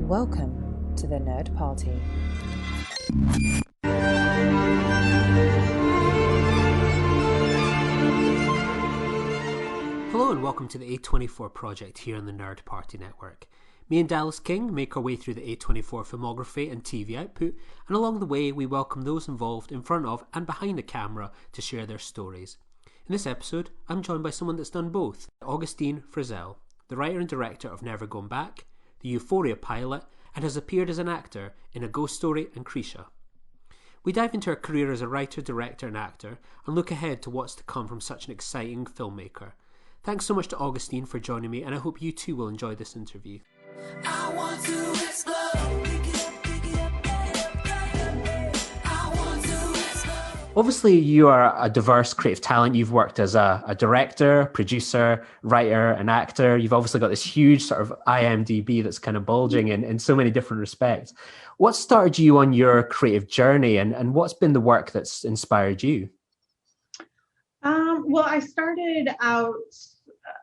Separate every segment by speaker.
Speaker 1: Welcome to the Nerd Party.
Speaker 2: Hello and welcome to the A24 project here on the Nerd Party Network. Me and Dallas King make our way through the A24 filmography and TV output, and along the way we welcome those involved in front of and behind the camera to share their stories. In this episode, I'm joined by someone that's done both, Augustine Frizzell, the writer and director of Never Going Back, the Euphoria pilot, and has appeared as an actor in A Ghost Story and Krisha. We dive into her career as a writer, director and actor, and look ahead to what's to come from such an exciting filmmaker. Thanks so much to Augustine for joining me, and I hope you too will enjoy this interview. I want to explode. Obviously, you are a diverse creative talent. You've worked as a director, producer, writer, and actor. You've obviously got this huge sort of IMDb that's kind of bulging in so many different respects. What started you on your creative journey, and what's been the work that's inspired you?
Speaker 3: Well, I started out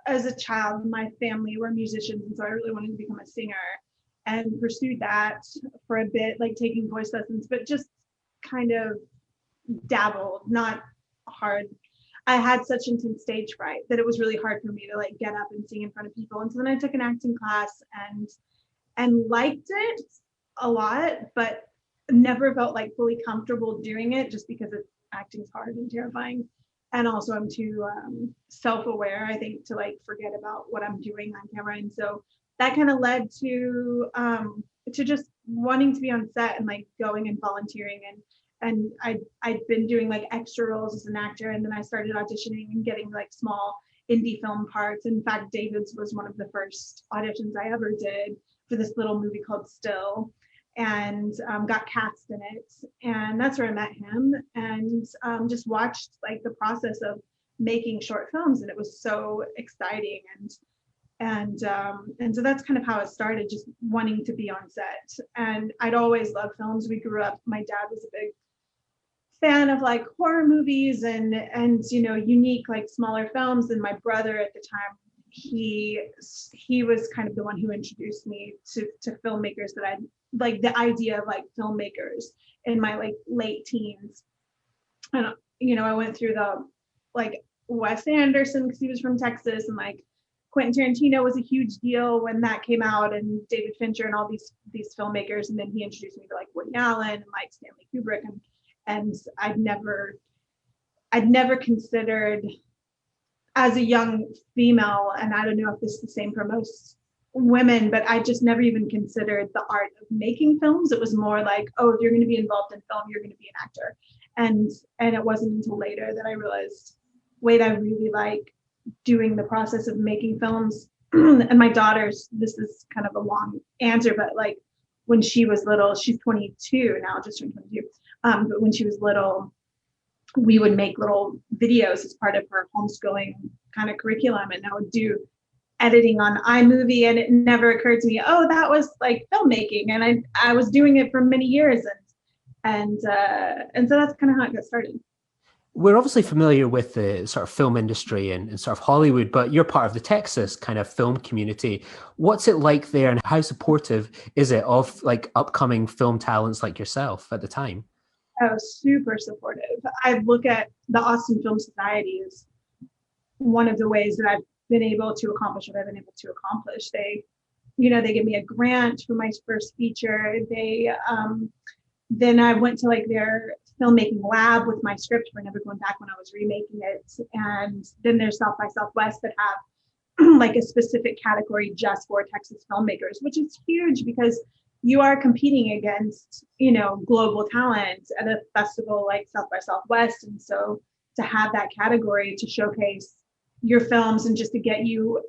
Speaker 3: as a child. My family were musicians, and so I really wanted to become a singer and pursued that for a bit, like taking voice lessons, but just kind of dabbled, not hard. I had such intense stage fright that it was really hard for me to like get up and sing in front of people. And so then I took an acting class and liked it a lot, but never felt like fully comfortable doing it just because acting's hard and terrifying. And also I'm too self-aware, I think, to like forget about what I'm doing on camera. And so that kind of led to just wanting to be on set and like going and volunteering. And I'd been doing like extra roles as an actor, and then I started auditioning and getting like small indie film parts. In fact, David's was one of the first auditions I ever did for this little movie called Still, and got cast in it. And that's where I met him, and just watched like the process of making short films, and it was so exciting. And so that's kind of how it started, just wanting to be on set. And I'd always loved films. We grew up, my dad was a big fan of like horror movies and you know, unique like smaller films. And my brother at the time, he was kind of the one who introduced me to filmmakers that I like, the idea of like filmmakers in my like late teens. And you know, I went through the like Wes Anderson because he was from Texas, and like Quentin Tarantino was a huge deal when that came out, and David Fincher and all these filmmakers. And then he introduced me to like Woody Allen and Mike Stanley Kubrick, and I'd never considered, as a young female, and I don't know if this is the same for most women, but I just never even considered the art of making films. It was more like, oh, if you're going to be involved in film, you're going to be an actor. And it wasn't until later that I realized, wait, I really like doing the process of making films. And my daughter's, this is kind of a long answer, but like when she was little, she's 22 now, just turned 22. But when she was little, we would make little videos as part of her homeschooling kind of curriculum, and I would do editing on iMovie, and it never occurred to me, oh, that was like filmmaking, and I was doing it for many years, and so that's kind of how it got started.
Speaker 2: We're obviously familiar with the sort of film industry and sort of Hollywood, but you're part of the Texas kind of film community. What's it like there, and how supportive is it of like upcoming film talents like yourself at the time?
Speaker 3: Oh, super supportive. I look at the Austin Film Society as one of the ways that I've been able to accomplish what I've been able to accomplish. They, you know, they give me a grant for my first feature. Then I went to like their filmmaking lab with my script for Never Going Back when I was remaking it. And then there's South by Southwest that have like a specific category just for Texas filmmakers, which is huge because you are competing against, you know, global talent at a festival like South by Southwest. And so to have that category to showcase your films and just to get you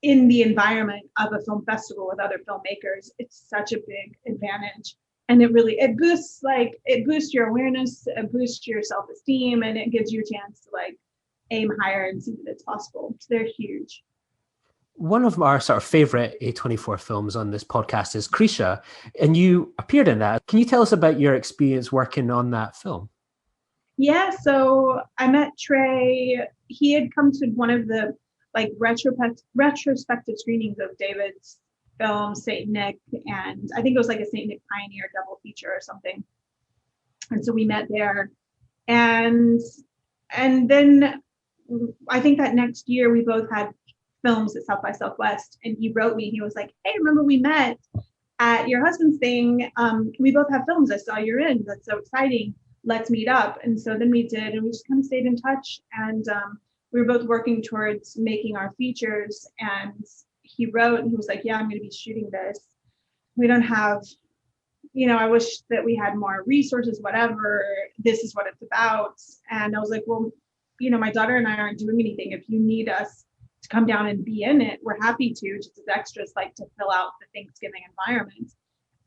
Speaker 3: in the environment of a film festival with other filmmakers, it's such a big advantage. And it boosts your awareness, it boosts your self-esteem, and it gives you a chance to like aim higher and see that it's possible. So they're huge.
Speaker 2: One of our sort of favorite A24 films on this podcast is Krisha, and you appeared in that. Can you tell us about your experience working on that film?
Speaker 3: Yeah, so I met Trey. He had come to one of the like retrospective screenings of David's film, Saint Nick, and I think it was like a Saint Nick Pioneer double feature or something. And so we met there, and then I think that next year we both had films at South by Southwest, and he wrote me. He was like, "Hey, remember we met at your husband's thing? We both have films. I saw you're in. That's so exciting. Let's meet up." And so then we did, and we just kind of stayed in touch. And we were both working towards making our features. And he wrote, and he was like, "Yeah, I'm going to be shooting this. We don't have, I wish that we had more resources, whatever. This is what it's about." And I was like, "Well, my daughter and I aren't doing anything. If you need us to come down and be in it, we're happy to, just as extras, like to fill out the Thanksgiving environment."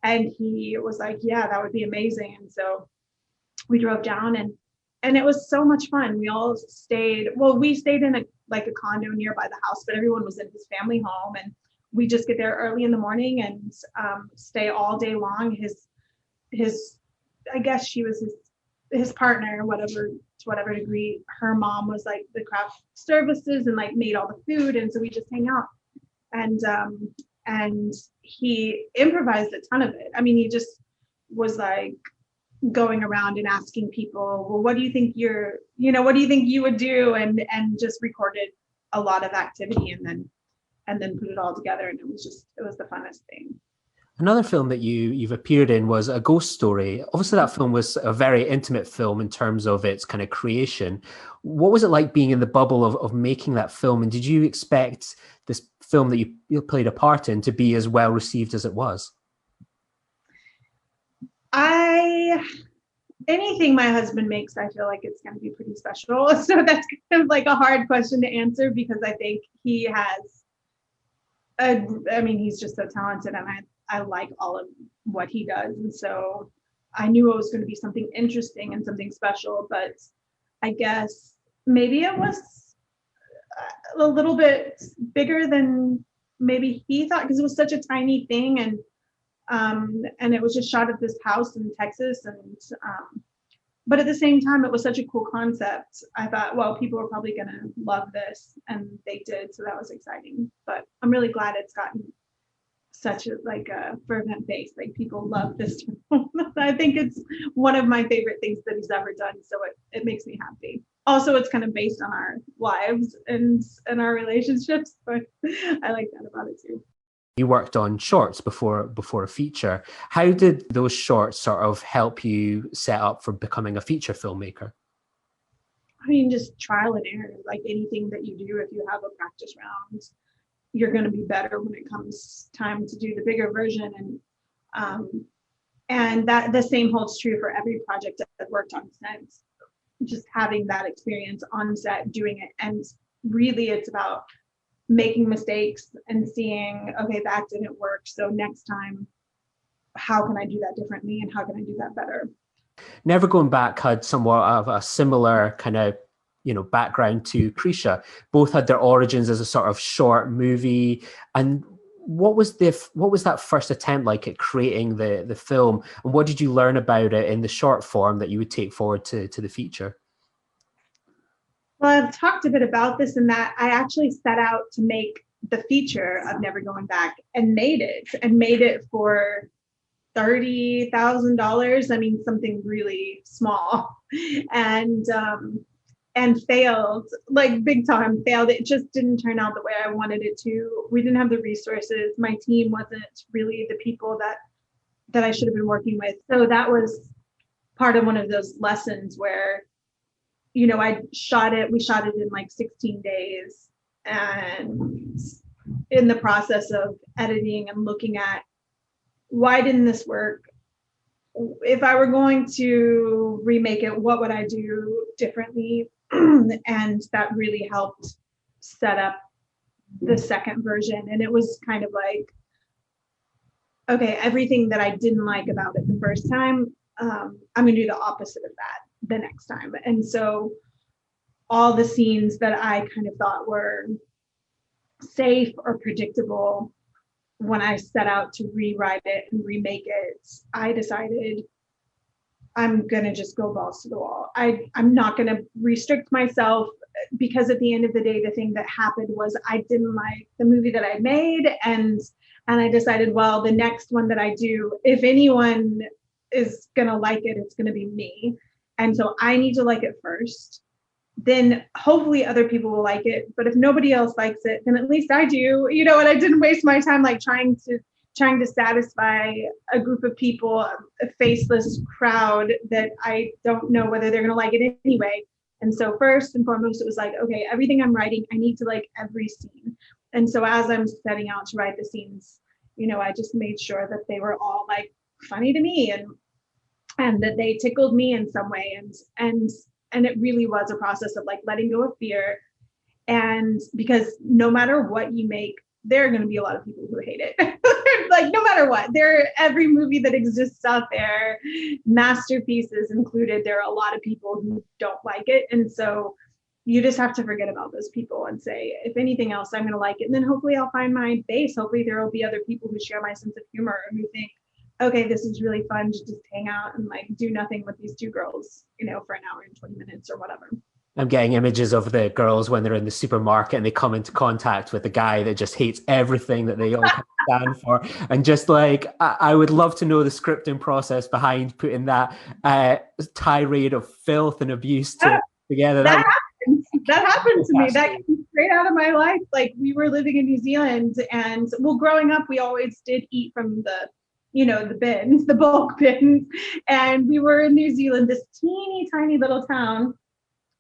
Speaker 3: And he was like, "Yeah, that would be amazing." And so we drove down, and it was so much fun. We all stayed, we stayed in a condo nearby the house, but everyone was in his family home, and we just get there early in the morning and stay all day long. His I guess she was his partner, whatever, to whatever degree. Her mom was like the craft services and like made all the food, and so we just hang out. And he improvised a ton of it. I mean, he just was like going around and asking people, "Well, what do you think what do you think you would do?" And just recorded a lot of activity, and then put it all together. And it was the funnest thing.
Speaker 2: Another film that you've appeared in was A Ghost Story. Obviously, that film was a very intimate film in terms of its kind of creation. What was it like being in the bubble of making that film? And did you expect this film that you played a part in to be as well received as it was?
Speaker 3: Anything my husband makes, I feel like it's going to be pretty special. So that's kind of like a hard question to answer, because I think he he's just so talented, and I like all of what he does. And so I knew it was going to be something interesting and something special, but I guess maybe it was a little bit bigger than maybe he thought, because it was such a tiny thing. And it was just shot at this house in Texas. And but at the same time, it was such a cool concept. I thought, well, people are probably going to love this, and they did. So that was exciting. But I'm really glad it's gotten such a fervent base. Like, people love this film. I think it's one of my favorite things that he's ever done. So it makes me happy. Also, it's kind of based on our lives and our relationships, but I like that about it too.
Speaker 2: You worked on shorts before a feature. How did those shorts sort of help you set up for becoming a feature filmmaker?
Speaker 3: I mean, just trial and error. Like anything that you do, if you have a practice round, you're going to be better when it comes time to do the bigger version. And that the same holds true for every project I've worked on since. Just having that experience on set, doing it. And really, it's about making mistakes and seeing, okay, that didn't work. So next time, how can I do that differently, and how can I do that better?
Speaker 2: Never Going Back had somewhat of a similar kind of, background to Krisha. Both had their origins as a sort of short movie. And what was that first attempt like at creating the film? And what did you learn about it in the short form that you would take forward to the feature?
Speaker 3: Well, I've talked a bit about this, in that I actually set out to make the feature of Never Going Back, and made it for $30,000. I mean, something really small, and failed, like big time failed. It just didn't turn out the way I wanted it to. We didn't have the resources. My team wasn't really the people that I should have been working with. So that was part of one of those lessons where, we shot it in like 16 days, and in the process of editing and looking at, why didn't this work? If I were going to remake it, what would I do differently? And that really helped set up the second version. And it was kind of like, okay, everything that I didn't like about it the first time, I'm going to do the opposite of that the next time. And so all the scenes that I kind of thought were safe or predictable, when I set out to rewrite it and remake it, I decided I'm going to just go balls to the wall. I'm not going to restrict myself, because at the end of the day, the thing that happened was I didn't like the movie that I made, and And I decided, well, the next one that I do, if anyone is going to like it, it's going to be me. And so I need to like it first. Then hopefully other people will like it. But if nobody else likes it, then at least I do, you know, and I didn't waste my time like trying to satisfy a group of people, a faceless crowd that I don't know whether they're going to like it anyway. And so first and foremost, it was like, okay, everything I'm writing, I need to like every scene. And so as I'm setting out to write the scenes, you know, I just made sure that they were all like funny to me and that they tickled me in some way. And it really was a process of like letting go of fear. And because no matter what you make, there are going to be a lot of people who hate it. Like no matter what, every movie that exists out there, masterpieces included, there are a lot of people who don't like it. And so you just have to forget about those people and say, if anything else, I'm going to like it. And then hopefully I'll find my base. Hopefully there will be other people who share my sense of humor and who think, okay, this is really fun to just hang out and like do nothing with these two girls, you know, for an hour and 20 minutes or whatever.
Speaker 2: I'm getting images of the girls when they're in the supermarket and they come into contact with a guy that just hates everything that they all stand for. And just like, I would love to know the scripting process behind putting that tirade of filth and abuse together.
Speaker 3: That happened to me. That came straight out of my life. Like we were living in New Zealand and well, growing up, we always did eat from the, you know, the bins, the bulk bins. And we were in New Zealand, this teeny tiny little town.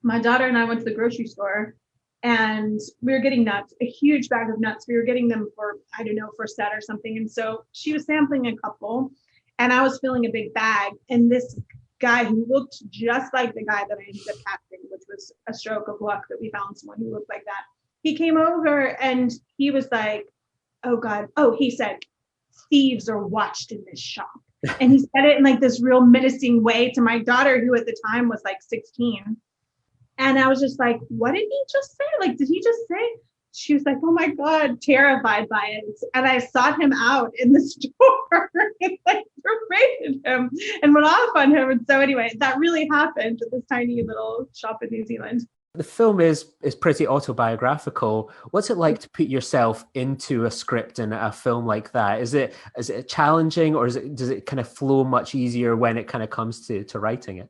Speaker 3: My daughter and I went to the grocery store and we were getting nuts, a huge bag of nuts. We were getting them for, I don't know, for a set or something. And so she was sampling a couple and I was filling a big bag. And this guy who looked just like the guy that I ended up casting, which was a stroke of luck that we found someone who looked like that. He came over and he was like, oh God, he said, thieves are watched in this shop. And he said it in like this real menacing way to my daughter, who at the time was like 16. And I was just like, what did he just say? Like, did he just say? She was like, oh my God, terrified by it. And I sought him out in the store and like berated him and went off on him. And so anyway, that really happened at this tiny little shop in New Zealand.
Speaker 2: The film is pretty autobiographical. What's it like to put yourself into a script in a film like that? Is it challenging, or does it kind of flow much easier when it kind of comes to writing it?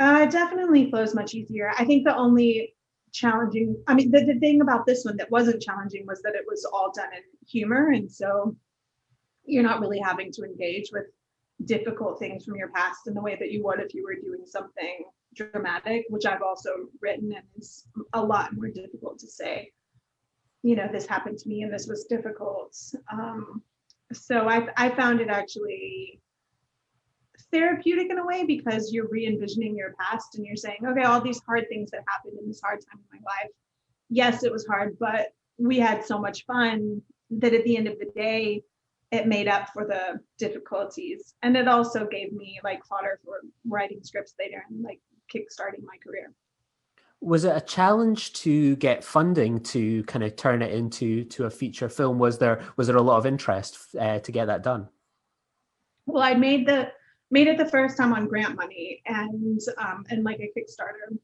Speaker 3: It definitely flows much easier. I think the only challenging, I mean, the thing about this one that wasn't challenging was that it was all done in humor. And so you're not really having to engage with difficult things from your past in the way that you would if you were doing something dramatic, which I've also written, and it's a lot more difficult to say, you know, this happened to me and this was difficult. So I found it actually therapeutic in a way, because you're re-envisioning your past and you're saying, okay, all these hard things that happened in this hard time in my life, yes, it was hard, but we had so much fun that at the end of the day, it made up for the difficulties. And it also gave me like fodder for writing scripts later and like kickstarting my career.
Speaker 2: Was it a challenge to get funding to kind of turn it into a feature film? Was there a lot of interest to get that done?
Speaker 3: Well, I made it the first time on grant money and like a Kickstarter.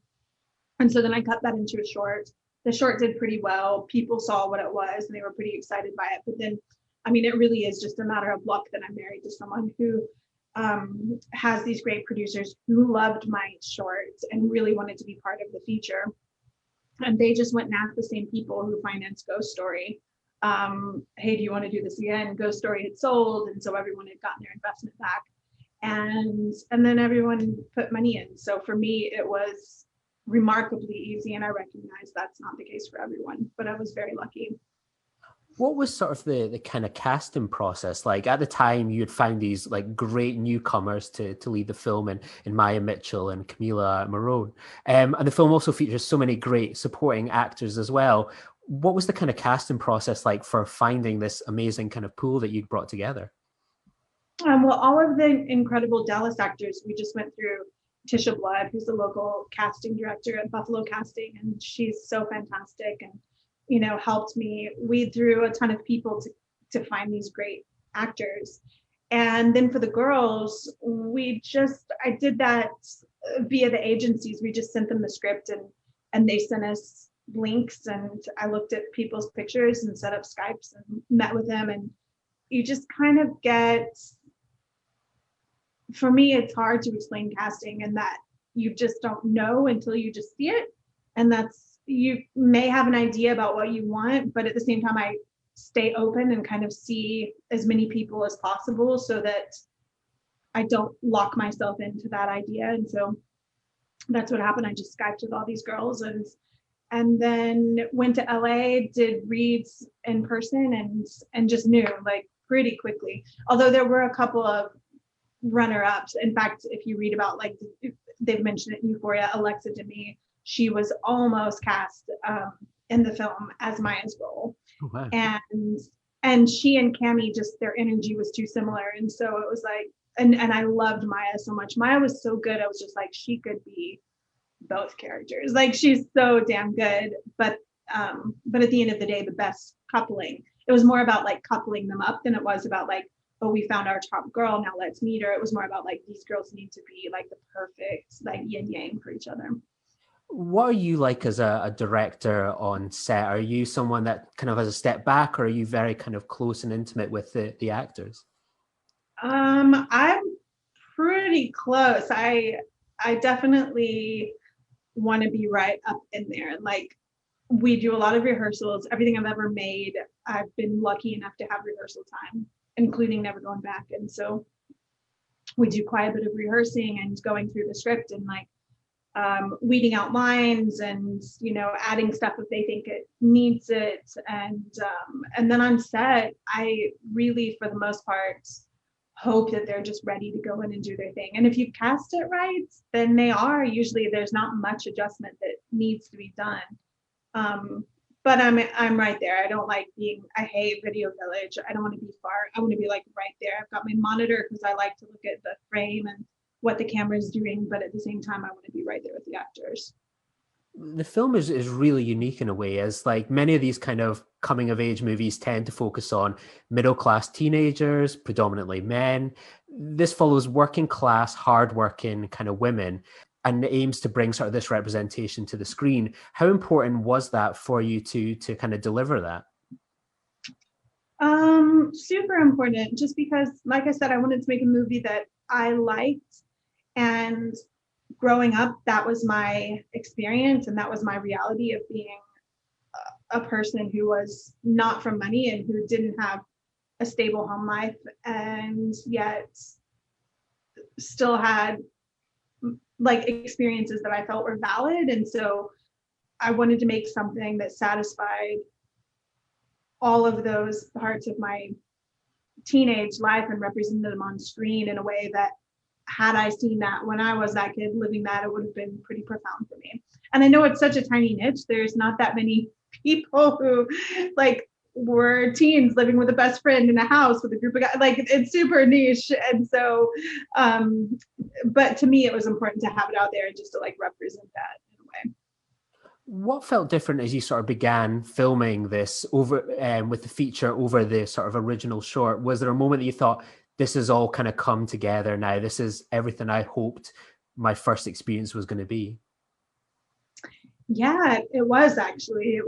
Speaker 3: And so then I cut that into a short. The short did pretty well. People saw what it was and they were pretty excited by it. But then, I mean, it really is just a matter of luck that I'm married to someone who has these great producers who loved my short and really wanted to be part of the feature. And they just went and asked the same people who financed Ghost Story, hey, do you want to do this again? Ghost Story had sold, and so everyone had gotten their investment back. And then everyone put money in. So for me, it was remarkably easy, and I recognize that's not the case for everyone, but I was very lucky.
Speaker 2: What was sort of the kind of casting process like? At the time, you had found these like great newcomers to lead the film in Maya Mitchell and Camila Morone. And the film also features so many great supporting actors as well. What was the kind of casting process like for finding this amazing kind of pool that you'd brought together?
Speaker 3: Well, all of the incredible Dallas actors, we just went through Tisha Blood, who's the local casting director at Buffalo Casting, and she's so fantastic and, you know, helped me weed through a ton of people to find these great actors. And then for the girls, I did that via the agencies. We just sent them the script and they sent us links, and I looked at people's pictures and set up Skypes and met with them. And you just kind of get, for me, it's hard to explain casting, and that you just don't know until you just see it. And that's, you may have an idea about what you want, but at the same time, I stay open and kind of see as many people as possible so that I don't lock myself into that idea. And so that's what happened. I just Skyped with all these girls, and then went to LA, did reads in person, and just knew like pretty quickly. Although there were a couple of runner-ups. In fact, if you read about, like, they've mentioned it in Euphoria, Alexa Demie, she was almost cast in the film as Maya's role.
Speaker 2: Oh, wow.
Speaker 3: And she and Cammie, just their energy was too similar. And so it was like, and I loved Maya so much. Maya was so good. I was just like, she could be both characters. Like, she's so damn good. But at the end of the day, the best coupling, it was more about like coupling them up than it was about like, oh, we found our top girl, now let's meet her. It was more about like, these girls need to be like the perfect like yin yang for each other.
Speaker 2: What are you like as a director on set? Are you someone that kind of has a step back, or are you very kind of close and intimate with the actors?
Speaker 3: I'm pretty close. I definitely want to be right up in there. And like, we do a lot of rehearsals. Everything I've ever made, I've been lucky enough to have rehearsal time, including Never Going Back. And so we do quite a bit of rehearsing and going through the script and like weeding out lines and, you know, adding stuff if they think it needs it. And then on set, I really, for the most part, hope that they're just ready to go in and do their thing. And if you cast it right, then they are. Usually there's not much adjustment that needs to be done. But I'm right there. I don't like being, I hate Video Village. I don't want to be far. I want to be like right there. I've got my monitor because I like to look at the frame and what the camera is doing, but at the same time, I want to be right there with the actors.
Speaker 2: The film is really unique in a way, as like many of these kind of coming of age movies tend to focus on middle class teenagers, predominantly men. This follows working class, hardworking kind of women, and aims to bring sort of this representation to the screen. How important was that for you to kind of deliver that?
Speaker 3: Super important, just because, like I said, I wanted to make a movie that I liked, and growing up, that was my experience and that was my reality of being a person who was not from money and who didn't have a stable home life, and yet still had like experiences that I felt were valid. And so I wanted to make something that satisfied all of those parts of my teenage life and represented them on screen in a way that, had I seen that when I was that kid living that, it would have been pretty profound for me. And I know it's such a tiny niche. There's not that many people who like were teens living with a best friend in a house with a group of guys. Like, it's super niche. And so, but to me, it was important to have it out there and just to like represent that in a way.
Speaker 2: What felt different as you sort of began filming this over with the feature over the sort of original short? Was there a moment that you thought, this has all kind of come together now, this is everything I hoped my first experience was going to be?
Speaker 3: Yeah, it was actually.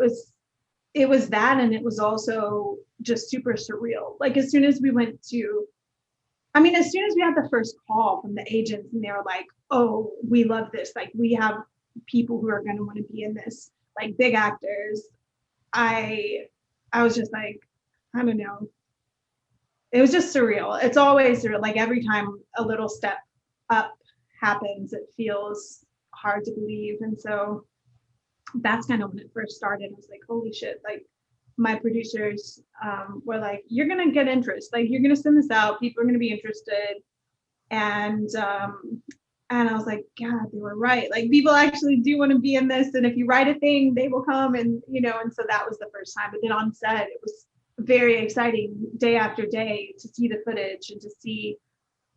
Speaker 3: It was that, and it was also just super surreal. Like, as soon as we had the first call from the agents and they were like, oh, we love this. Like, we have people who are going to want to be in this, like big actors. I was just like, I don't know. It was just surreal. It's always surreal. Like, every time a little step up happens, it feels hard to believe. And so that's kind of when it first started. I was like, holy shit. Like, my producers were like, you're going to get interest. Like, you're going to send this out. People are going to be interested. And I was like, God, they were right. Like, people actually do want to be in this. And if you write a thing, they will come. And, you know, and so that was the first time. But then on set, it was very exciting day after day to see the footage and to see,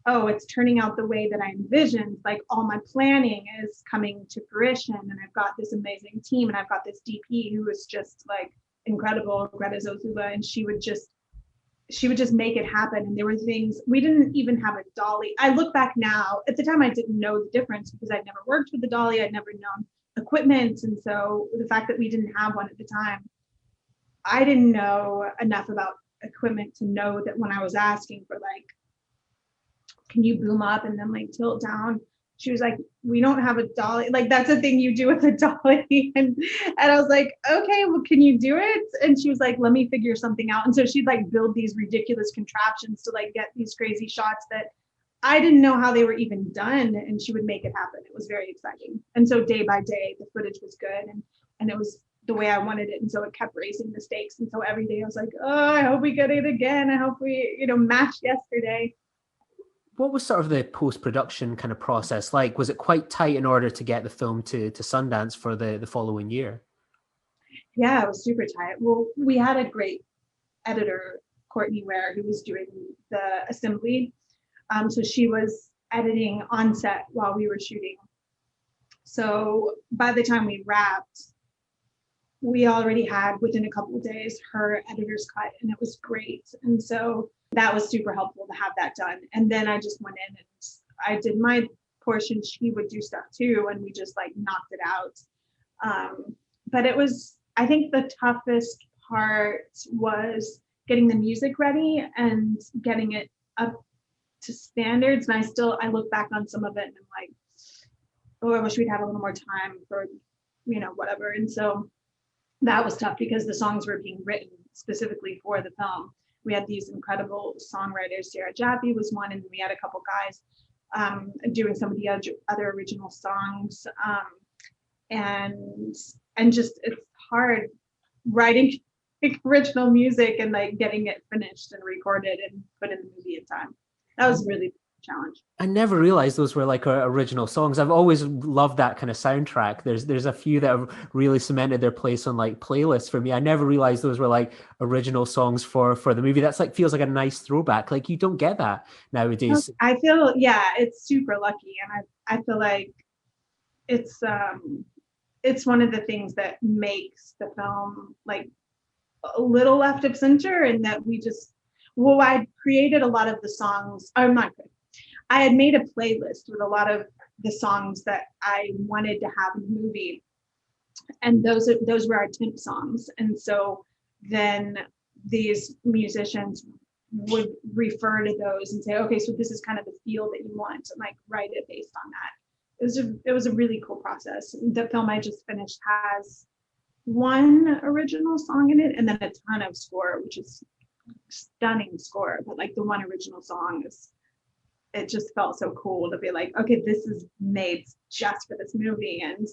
Speaker 3: oh, it's turning out the way that I envisioned. Like, all my planning is coming to fruition, and I've got this amazing team, and I've got this DP who is just like incredible, Greta Zozuba, and she would just make it happen. And there were things, we didn't even have a dolly. I look back now, at the time I didn't know the difference because I'd never worked with the dolly, I'd never known equipment, and so the fact that we didn't have one at the time, I didn't know enough about equipment to know that when I was asking for like, can you boom up and then like tilt down? She was like, we don't have a dolly. Like, that's a thing you do with a dolly. And I was like, okay, well, can you do it? And she was like, let me figure something out. And so she'd like build these ridiculous contraptions to like get these crazy shots that I didn't know how they were even done. And she would make it happen. It was very exciting. And so day by day, the footage was good. And it was the way I wanted it. And so it kept raising the stakes. And so every day I was like, oh, I hope we get it again. I hope we, matched yesterday.
Speaker 2: What was sort of the post-production kind of process like? Was it quite tight in order to get the film to Sundance for the following year?
Speaker 3: Yeah, it was super tight. Well, we had a great editor, Courtney Ware, who was doing the assembly. So she was editing on set while we were shooting. So by the time we wrapped, we already had, within a couple of days, her editor's cut, and it was great. And so that was super helpful to have that done. And then I just went in and I did my portion. She would do stuff too, and we just like knocked it out. But it was, I think the toughest part was getting the music ready and getting it up to standards. And I look back on some of it and I'm like, oh, I wish we'd had a little more time for, whatever. And so that was tough because the songs were being written specifically for the film. We had these incredible songwriters. Sarah Jaffe was one, and we had a couple guys doing some of the other original songs. And just, it's hard writing original music and like getting it finished and recorded and put in the movie in time. That was really a challenge.
Speaker 2: I never realized those were like original songs. I've always loved that kind of soundtrack. There's a few that have really cemented their place on like playlists for me. I never realized those were like original songs for the movie. That's like feels like a nice throwback. Like you don't get that nowadays.
Speaker 3: I feel, yeah, it's super lucky, and I feel like it's one of the things that makes the film like a little left of center, and that I created a lot of the songs. I had made a playlist with a lot of the songs that I wanted to have in the movie, and those were our temp songs. And so then these musicians would refer to those and say, okay, so this is kind of the feel that you want, and like write it based on that. It was a really cool process. The film I just finished has one original song in it and then a ton of score, which is stunning score, but like the one original song it just felt so cool to be like, okay, this is made just for this movie, and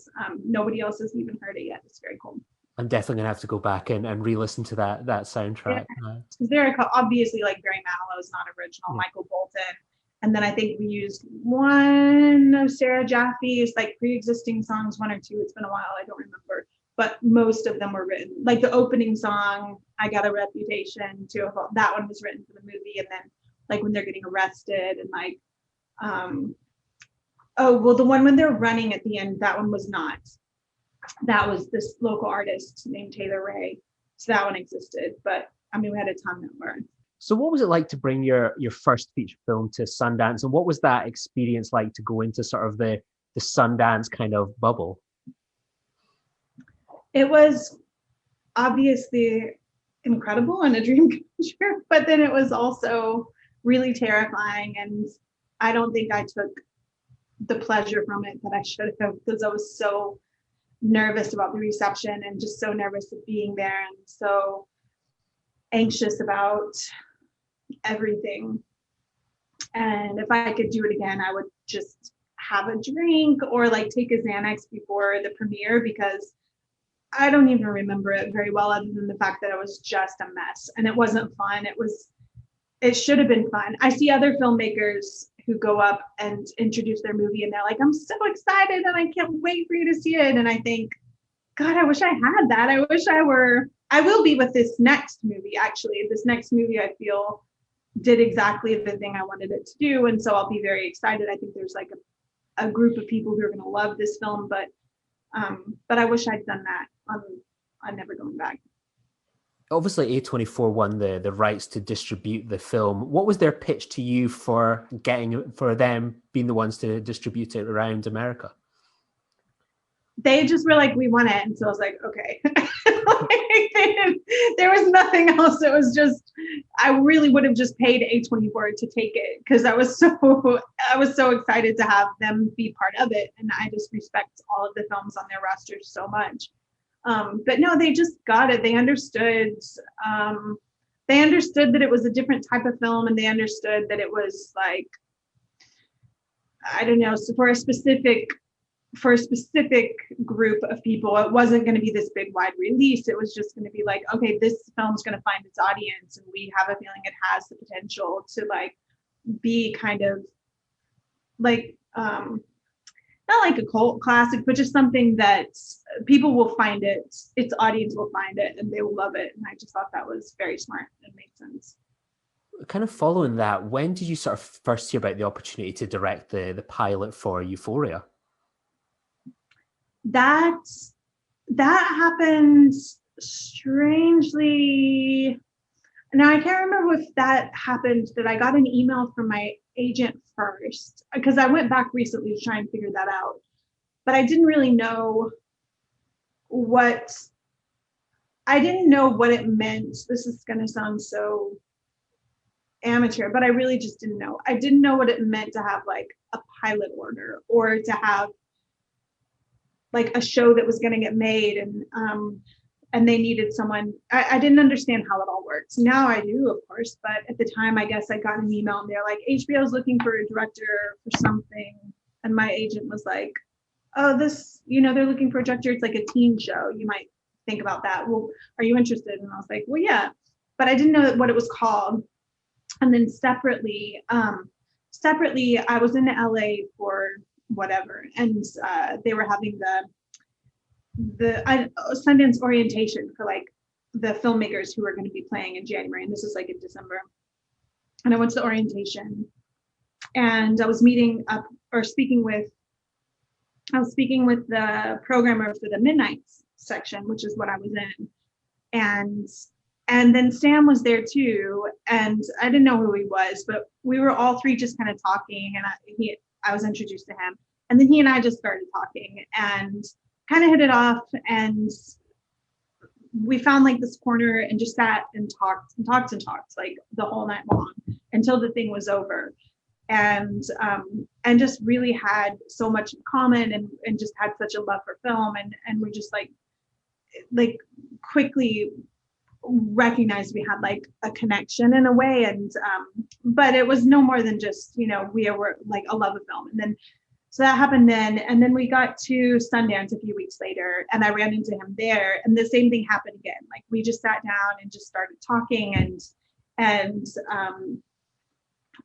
Speaker 3: nobody else has even heard it yet. It's very cool.
Speaker 2: I'm definitely gonna have to go back and re-listen to that soundtrack.
Speaker 3: Yeah. There are obviously like Barry Manilow's not original, Michael Bolton, and then I think we used one of Sarah Jaffe's like pre-existing songs, one or two. It's been a while, I don't remember, but most of them were written. Like the opening song, "I Got a Reputation," that one was written for the movie, and then like when they're getting arrested and like, the one when they're running at the end, that one was not. That was this local artist named Taylor Ray. So that one existed, but I mean, we had a ton that were.
Speaker 2: So what was it like to bring your first feature film to Sundance, and what was that experience like to go into sort of the Sundance kind of bubble?
Speaker 3: It was obviously incredible and a dream come true, but then it was also really terrifying, and I don't think I took the pleasure from it that I should have, because I was so nervous about the reception and just so nervous of being there and so anxious about everything. And if I could do it again, I would just have a drink or like take a Xanax before the premiere, because I don't even remember it very well, other than the fact that it was just a mess and it wasn't fun. It should have been fun. I see other filmmakers who go up and introduce their movie and they're like, I'm so excited and I can't wait for you to see it. And I think, God, I wish I had that. I will be with this next movie, actually. This next movie, I feel, did exactly the thing I wanted it to do. And so I'll be very excited. I think there's like a group of people who are going to love this film, but I wish I'd done that. I'm never going back.
Speaker 2: Obviously, A24 won the rights to distribute the film. What was their pitch to you for them being the ones to distribute it around America?
Speaker 3: they just were like, we want it. And so I was like, okay. There was nothing else. It was just, I really would have just paid A24 to take it because I was so excited to have them be part of it. And I just respect all of the films on their roster so much. But no, they just got it. They understood that it was a different type of film, and they understood that it was like, I don't know, so for a specific group of people, it wasn't going to be this big wide release. It was just going to be like, okay, this film's going to find its audience, and we have a feeling it has the potential to like be kind of like not like a cult classic, but just something that people will find it, its audience will find it, and they will love it. And I just thought that was very smart and made sense.
Speaker 2: Kind of following that, when did you sort of first hear about the opportunity to direct the pilot for Euphoria?
Speaker 3: That happened strangely. Now I can't remember if that happened, that I got an email from my agent first, because I went back recently to try and figure that out. But I didn't really know what it meant. This is going to sound so amateur, but I really just didn't know. I didn't know what it meant to have like a pilot order, or to have like a show that was going to get made, and they needed someone. I didn't understand how it all works. Now I do, of course, but at the time, I guess I got an email and they're like, HBO's looking for a director for something. And my agent was like, oh, this, they're looking for a director. It's like a teen show. You might think about that. Well, are you interested? And I was like, well, yeah, but I didn't know what it was called. And then separately, I was in LA for whatever. And they were having the Sundance orientation for like the filmmakers who were going to be playing in January, and this is like in December. And I went to the orientation, and I was speaking with the programmer for the Midnights section, which is what I was in, and then Sam was there too, and I didn't know who he was, but we were all three just kind of talking, and I was introduced to him, and then he and I just started talking and kind of hit it off, and we found like this corner and just sat and talked like the whole night long until the thing was over, and just really had so much in common, and just had such a love for film, and we just like quickly recognized we had like a connection in a way, and but it was no more than just we were like a love of film. And then so that happened then, and then we got to Sundance a few weeks later, and I ran into him there, and the same thing happened again. Like we just sat down and just started talking, and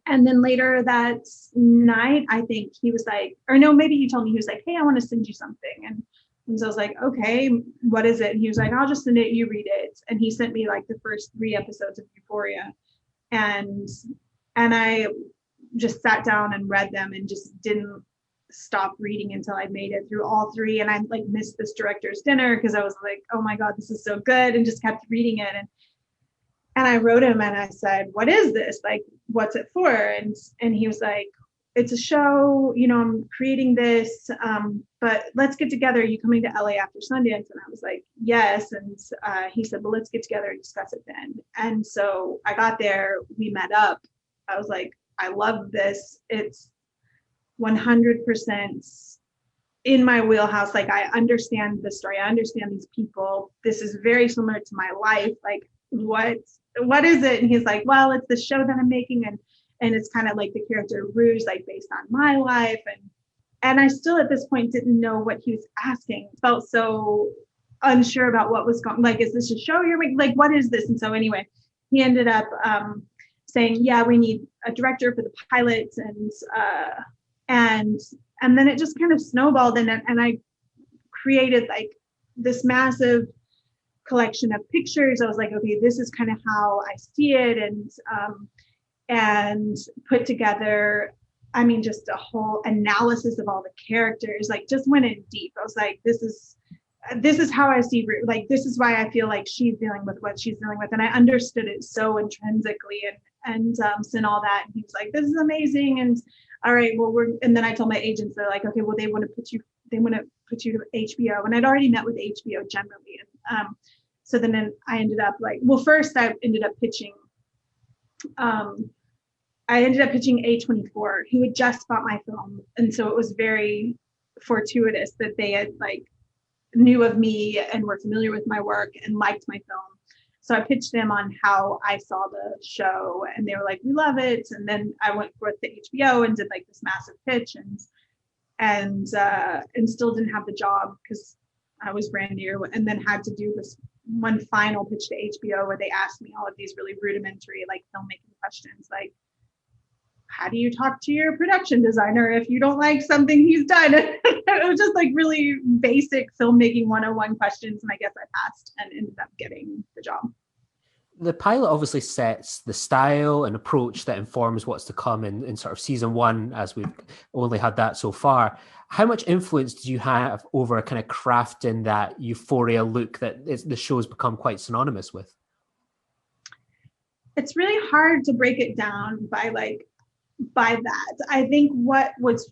Speaker 3: then later that night, I think he was like, or no, maybe he told me, he was like, hey, I want to send you something, and so I was like, okay, what is it? And he was like, I'll just send it, you read it. And he sent me like the first 3 episodes of Euphoria, and I just sat down and read them and just didn't stop reading until I made it through all 3. And I like missed this director's dinner because I was like, oh my God, this is so good, and just kept reading it. And I wrote him and I said, what is this? Like, what's it for? And he was like, it's a show, I'm creating this, but let's get together. Are you coming to LA after Sundance? And I was like, yes. And he said, well, let's get together and discuss it then. And so I got there, we met up. I was like, I love this. It's 100% in my wheelhouse. Like, I understand the story. I understand these people. This is very similar to my life. Like, what is it? And he's like, well, it's the show that I'm making, and it's kind of like the character Rouge, like based on my life. And I still at this point didn't know what he was asking. Felt so unsure about what was going, like, is this a show you're making? Like, what is this? And so anyway, he ended up saying, yeah, we need a director for the pilot. And then it just kind of snowballed, and I created like this massive collection of pictures. I was like, okay, this is kind of how I see it, and put together, I mean, just a whole analysis of all the characters, like just went in deep. I was like, this is how I see Ruth. Like, this is why I feel like she's dealing with what she's dealing with. And I understood it so intrinsically, and all that. And he was like, this is amazing. And all right, well, and then I told my agents, they're like, okay, well, they want to put put you to HBO. And I'd already met with HBO generally. And so then I ended up like, well, first I ended up pitching A24, who had just bought my film. And so it was very fortuitous that they had like knew of me and were familiar with my work and liked my film. So I pitched them on how I saw the show, and they were like, we love it. And then I went forth to HBO and did like this massive pitch and still didn't have the job because I was brand new, and then had to do this one final pitch to HBO where they asked me all of these really rudimentary like filmmaking questions, like, how do you talk to your production designer if you don't like something he's done? It was just like really basic filmmaking 101 questions. And I guess I passed and ended up getting the job.
Speaker 2: The pilot obviously sets the style and approach that informs what's to come in sort of season one, as we've only had that so far. How much influence do you have over kind of crafting that Euphoria look that the show's become quite synonymous with?
Speaker 3: It's really hard to break it down by that. I think what was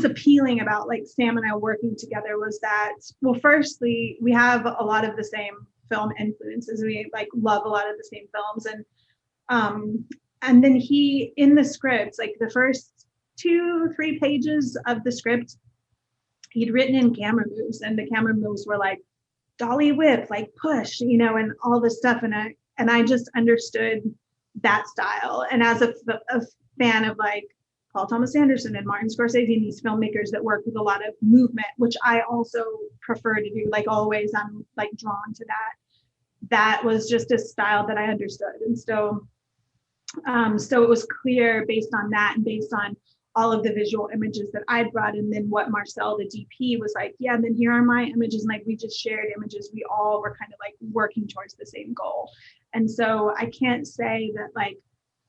Speaker 3: appealing about like Sam and I working together was that, well, firstly, we have a lot of the same film influences. We like love a lot of the same films, and then he, in the script, like the first 2-3 pages of the script, he'd written in camera moves, and the camera moves were like dolly whip, like push, and all this stuff, and I just understood that style. And as a fan of like Paul Thomas Anderson and Martin Scorsese and these filmmakers that work with a lot of movement, which I also prefer to do, like always, I'm like drawn to that. That was just a style that I understood. And so it was clear based on that and based on all of the visual images that I brought, and then what Marcel, the DP, was like, yeah, and then here are my images. And like, we just shared images. We all were kind of like working towards the same goal. And so I can't say that like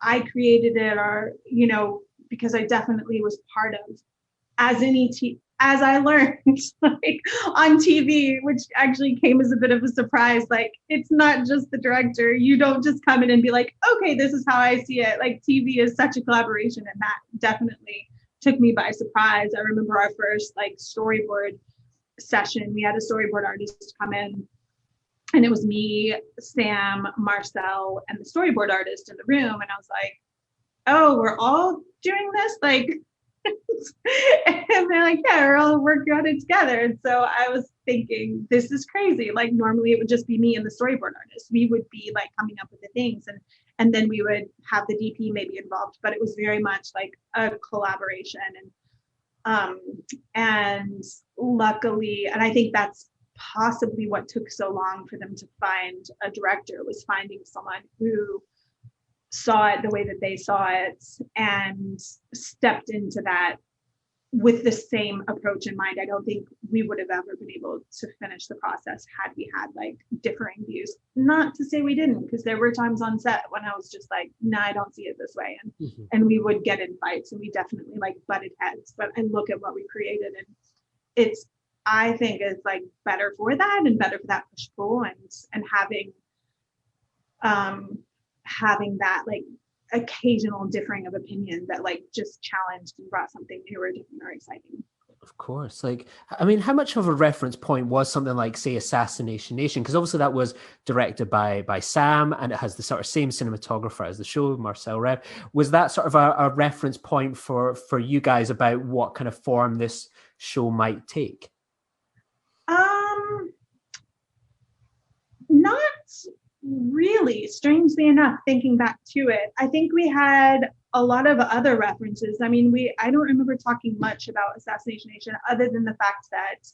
Speaker 3: I created it or, because I definitely was part of, as I learned like on TV, which actually came as a bit of a surprise. Like, it's not just the director. You don't just come in and be like, okay, this is how I see it. Like, TV is such a collaboration, and that definitely took me by surprise. I remember our first like storyboard session. We had a storyboard artist come in, and it was me, Sam, Marcel, and the storyboard artist in the room. And I was like, oh, we're all doing this? Like, and they're like, yeah, we're all working on it together. And so I was thinking, this is crazy. Like, normally it would just be me and the storyboard artist. We would be like coming up with the things, and then we would have the DP maybe involved, but it was very much like a collaboration. And luckily, and I think that's possibly what took so long for them to find a director, was finding someone who saw it the way that they saw it and stepped into that with the same approach in mind. I don't think we would have ever been able to finish the process had we had like differing views. Not to say we didn't, because there were times on set when I was just like, nah, I don't see it this way. And we would get in fights, and we definitely like butted heads. But I look at what we created, and I think it's like better for that, and better for that push pull, and having that like occasional differing of opinion that like just challenged and brought something new or different or exciting.
Speaker 2: Of course. Like, I mean, how much of a reference point was something like, say, Assassination Nation? Because obviously that was directed by Sam, and it has the sort of same cinematographer as the show, Marcel Rev. Was that sort of a reference point for you guys about what kind of form this show might take?
Speaker 3: Not really, strangely enough, thinking back to it. I think we had a lot of other references. I mean, I don't remember talking much about Assassination Nation, other than the fact that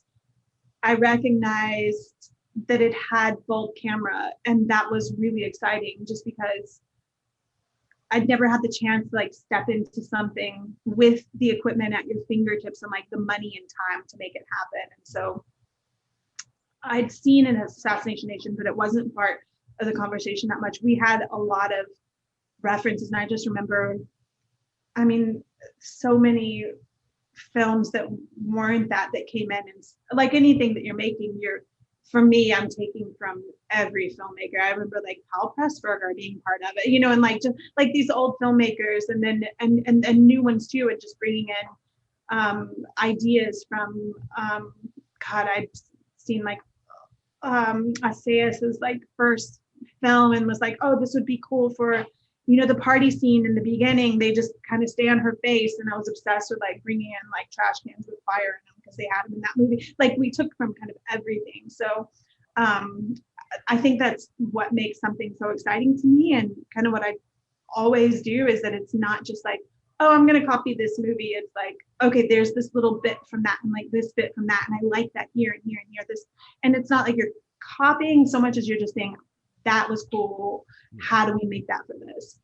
Speaker 3: I recognized that it had bulk camera, and that was really exciting, just because I'd never had the chance to like step into something with the equipment at your fingertips and like the money and time to make it happen. And so I'd seen an Assassination Nation, but it wasn't part of the conversation that much. We had a lot of references, and I just remember, I mean, so many films that weren't that came in, and like anything that you're making, for me, I'm taking from every filmmaker. I remember like Paul Pressburger being part of it, and like just like these old filmmakers, and then and new ones too, and just bringing in ideas from, God, I'd seen like Assayas's like first film and was like, oh, this would be cool for, the party scene in the beginning. They just kind of stay on her face. And I was obsessed with like bringing in like trash cans with fire in them because they had them in that movie. Like we took from kind of everything. So I think that's what makes something so exciting to me. And kind of what I always do is that it's not just like, oh, I'm going to copy this movie. It's like, okay, there's this little bit from that and like this bit from that. And I like that here and here and here. This, and it's not like you're copying so much as you're just saying, that was cool. How do we make that for this?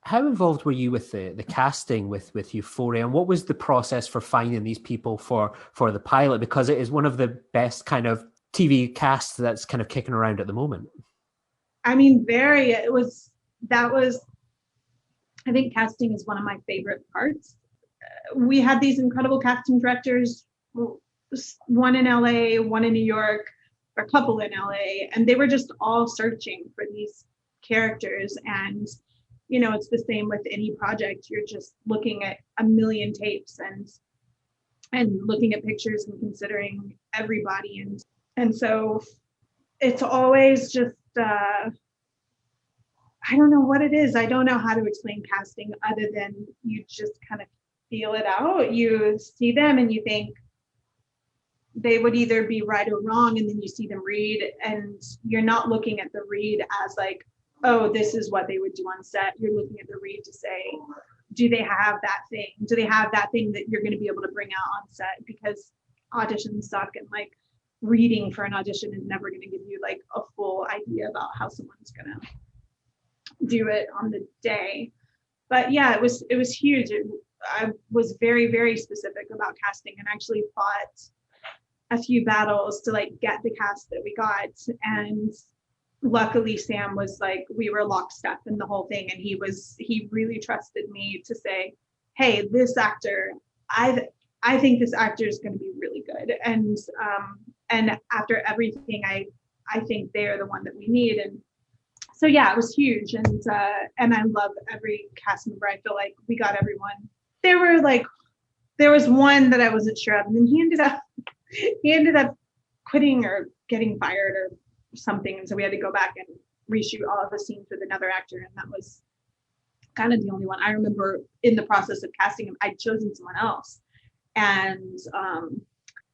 Speaker 2: How involved were you with the casting with Euphoria, and what was the process for finding these people for the pilot? Because it is one of the best kind of TV casts that's kind of kicking around at the moment.
Speaker 3: I mean, I think casting is one of my favorite parts. We had these incredible casting directors, one in LA, one in New York, a couple in LA, and they were just all searching for these characters. And it's the same with any project. You're just looking at a million tapes and looking at pictures and considering everybody. And so it's always just I don't know what it is. I don't know how to explain casting other than you just kind of feel it out. You see them and you think they would either be right or wrong, and then you see them read, and you're not looking at the read as like, oh, this is what they would do on set. You're looking at the read to say, do they have that thing? Do they have that thing that you're going to be able to bring out on set? Because auditions suck, and like reading for an audition is never going to give you like a full idea about how someone's going to do it on the day. But yeah, it was huge. I was very, very specific about casting and actually fought a few battles to like get the cast that we got. And luckily Sam was like, we were lockstep in the whole thing. And he really trusted me to say, hey, this actor, I think this actor is going to be really good. And after everything, I think they're the one that we need. And so yeah, it was huge. And I love every cast member. I feel like we got everyone. There was one that I wasn't sure of, and then he ended up quitting or getting fired or something. And so we had to go back and reshoot all of the scenes with another actor. And that was kind of the only one. I remember in the process of casting him, I'd chosen someone else. And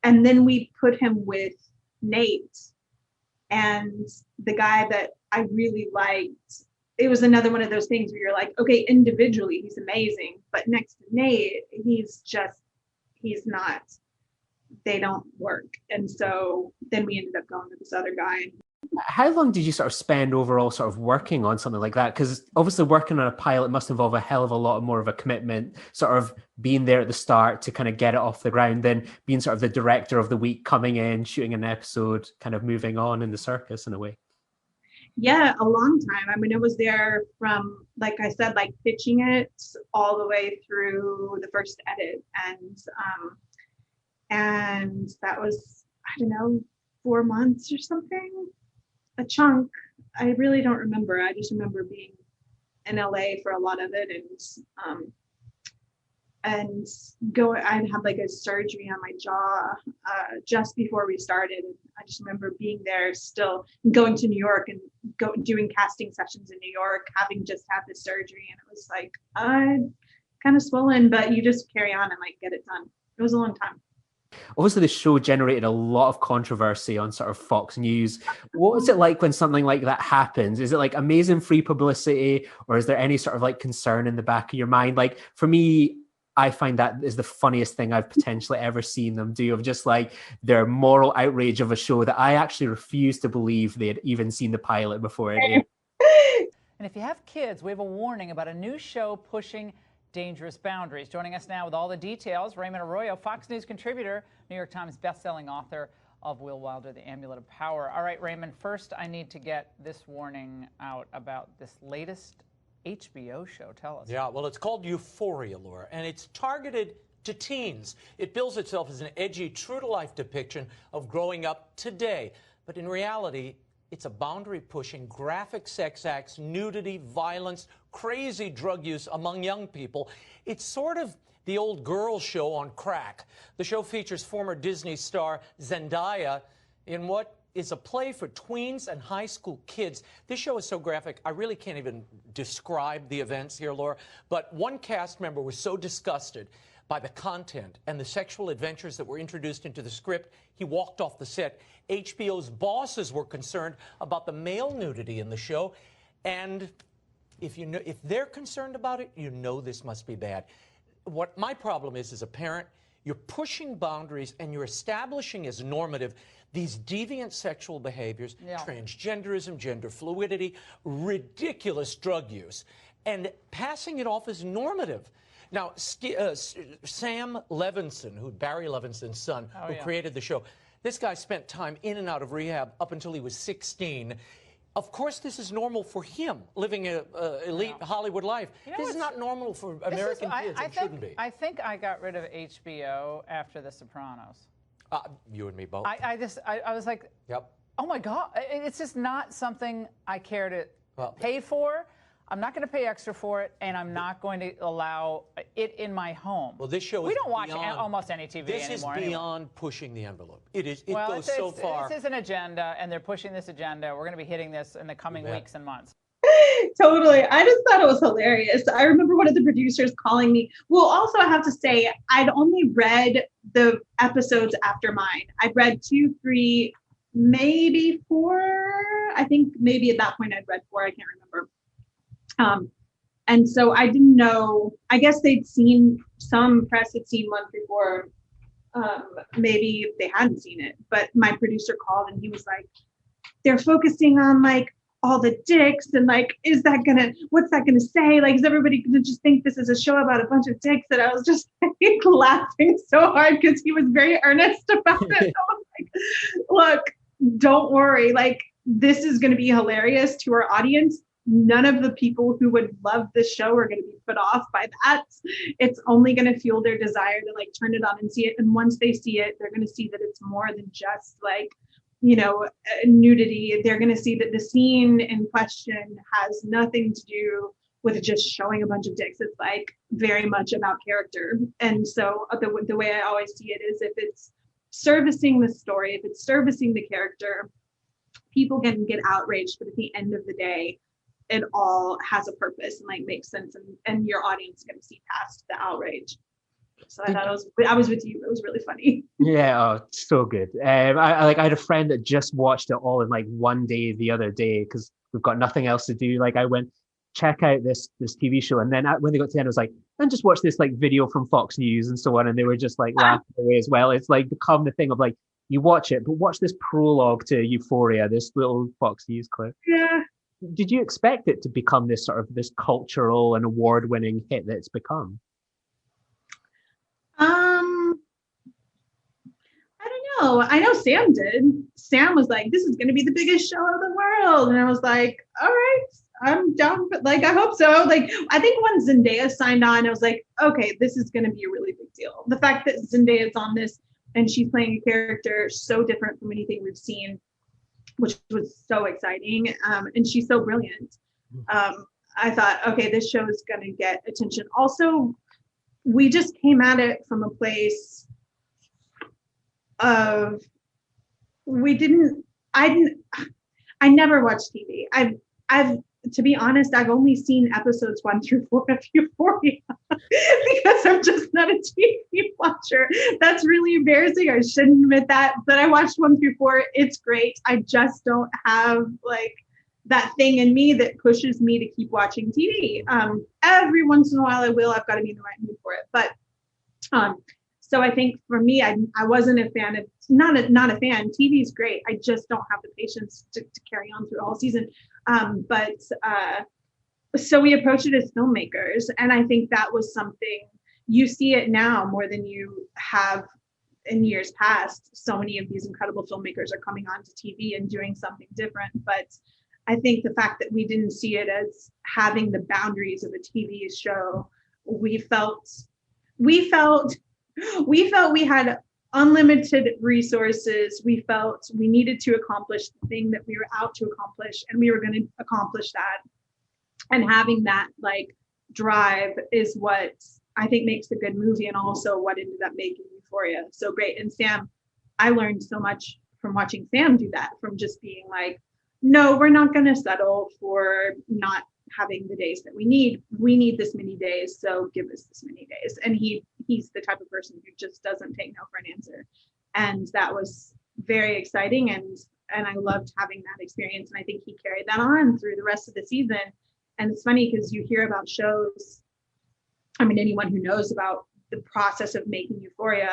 Speaker 3: then we put him with Nate, and the guy that I really liked. It was another one of those things where you're like, okay, individually, he's amazing. But next to Nate, he's not, they don't work. And so then we ended up going with this other guy.
Speaker 2: How long did you sort of spend overall sort of working on something like that? Because obviously working on a pilot must involve a hell of a lot more of a commitment, sort of being there at the start to kind of get it off the ground, then being sort of the director of the week, coming in, shooting an episode, kind of moving on in the circus in a way.
Speaker 3: Yeah, a long time. I mean, it was there from, like I said, like pitching it all the way through the first edit. And that was, I don't know, 4 months or something, a chunk. I really don't remember. I just remember being in LA for a lot of it, and I had like a surgery on my jaw just before we started. And I just remember being there still, going to New York and doing casting sessions in New York, having just had this surgery. And it was like, kind of swollen, but you just carry on and like get it done. It was a long time.
Speaker 2: Obviously, the show generated a lot of controversy on sort of Fox News. What was it like when something like that happens? Is it like amazing free publicity, or is there any sort of like concern in the back of your mind? Like for me, I find that is the funniest thing I've potentially ever seen them do, of just like their moral outrage of a show that I actually refuse to believe they had even seen the pilot before it aired.
Speaker 4: And if you have kids, we have a warning about a new show pushing dangerous boundaries. Joining us now with all the details, Raymond Arroyo, Fox News contributor, New York Times bestselling author of Will Wilder, The Amulet of Power. All right, Raymond, first I need to get this warning out about this latest HBO show. Tell us.
Speaker 5: Yeah, well, it's called Euphoria, Laura, and it's targeted to teens. It bills itself as an edgy, true-to-life depiction of growing up today. But in reality, it's a boundary-pushing, graphic sex acts, nudity, violence, crazy drug use among young people. It's sort of the old girls show on crack. The show features former Disney star Zendaya in what is a play for tweens and high school kids. This show is so graphic, I really can't even describe the events here, Laura. But one cast member was so disgusted by the content and the sexual adventures that were introduced into the script, he walked off the set. HBO's bosses were concerned about the male nudity in the show, and if they're concerned about it, you know this must be bad. What my problem is, as a parent, you're pushing boundaries and you're establishing as normative these deviant sexual behaviors, transgenderism, gender fluidity, ridiculous drug use, and passing it off as normative. Now, Sam Levinson, Barry Levinson's son, who created the show, this guy spent time in and out of rehab up until he was 16. Of course, this is normal for him, living an elite Hollywood life. This is not normal for American kids. It shouldn't be.
Speaker 4: I think I got rid of HBO after The Sopranos.
Speaker 5: You and me both.
Speaker 4: I was like, oh my God, it's just not something I care to pay for. I'm not going to pay extra for it, and I'm not going to allow it in my home.
Speaker 5: Well, this show is
Speaker 4: we don't watch almost any TV
Speaker 5: this
Speaker 4: anymore.
Speaker 5: This is beyond pushing the envelope. It is. It
Speaker 4: well,
Speaker 5: goes so far.
Speaker 4: This is an agenda, and they're pushing this agenda. We're going to be hitting this in the coming weeks and months.
Speaker 3: Totally. I just thought it was hilarious. I remember one of the producers calling me. Well, also I have to say, I'd only read the episodes after mine. I'd read 2, 3, maybe 4. I think maybe at that point I'd read 4. I can't remember. And so I didn't know, I guess they'd seen, some press had seen 1 through 4. Maybe they hadn't seen it, but my producer called and he was like, they're focusing on like all the dicks and like, what's that gonna say? Like, is everybody gonna just think this is a show about a bunch of dicks? And I was just like, laughing so hard because he was very earnest about it. I was like, look, don't worry. Like, this is gonna be hilarious to our audience. None of the people who would love this show are going to be put off by that. It's only going to fuel their desire to like turn it on and see it. And once they see it, they're going to see that it's more than just like, nudity. They're going to see that the scene in question has nothing to do with just showing a bunch of dicks. It's like very much about character. And so the way I always see it is if it's servicing the story, if it's servicing the character, people can get outraged, but at the end of the day, it all has a purpose and like makes sense, and your audience is going to see past the outrage. So I thought I was with you. It was really funny.
Speaker 2: Yeah, so good. I had a friend that just watched it all in like one day the other day because we've got nothing else to do. Like I went, check out this TV show, and then when they got to the end, I was like, and just watch this like video from Fox News and so on, and they were just like laughing away as well. It's like become the thing of like you watch it, but watch this prologue to Euphoria, this little Fox News clip.
Speaker 3: Yeah.
Speaker 2: Did you expect it to become this cultural and award-winning hit that it's become?
Speaker 3: I don't know. I know Sam did. Sam was like, this is going to be the biggest show of the world. And I was like, all right, I'm down. But like, I hope so. Like, I think when Zendaya signed on, I was like, okay, this is going to be a really big deal. The fact that Zendaya is on this and she's playing a character so different from anything we've seen, which was so exciting. And she's so brilliant. I thought, okay, this show is going to get attention. Also, we just came at it from a place of, I never watched TV. I've, to be honest, I've only seen episodes 1 through 4 of Euphoria because I'm just not a TV watcher. That's really embarrassing. I shouldn't admit that, but I watched 1 through 4. It's great. I just don't have like that thing in me that pushes me to keep watching TV. Every once in a while I will. I've got to be in the right mood for it. But so I think for me, I wasn't a fan of, not a fan. TV is great. I just don't have the patience to carry on through a whole season. So we approached it as filmmakers. And I think that was something, you see it now more than you have in years past. So many of these incredible filmmakers are coming onto TV and doing something different. But I think the fact that we didn't see it as having the boundaries of a TV show, we felt we had unlimited resources. We felt we needed to accomplish the thing that we were out to accomplish, and we were going to accomplish that. And having that like drive is what I think makes a good movie, and also what ended up making Euphoria so great. And Sam, I learned so much from watching Sam do that, from just being like, no, we're not going to settle for not having the days that we need. We need this many days, so give us this many days. And he's the type of person who just doesn't take no for an answer. And that was very exciting, and I loved having that experience. And I think he carried that on through the rest of the season. And it's funny because you hear about shows, I mean, anyone who knows about the process of making Euphoria,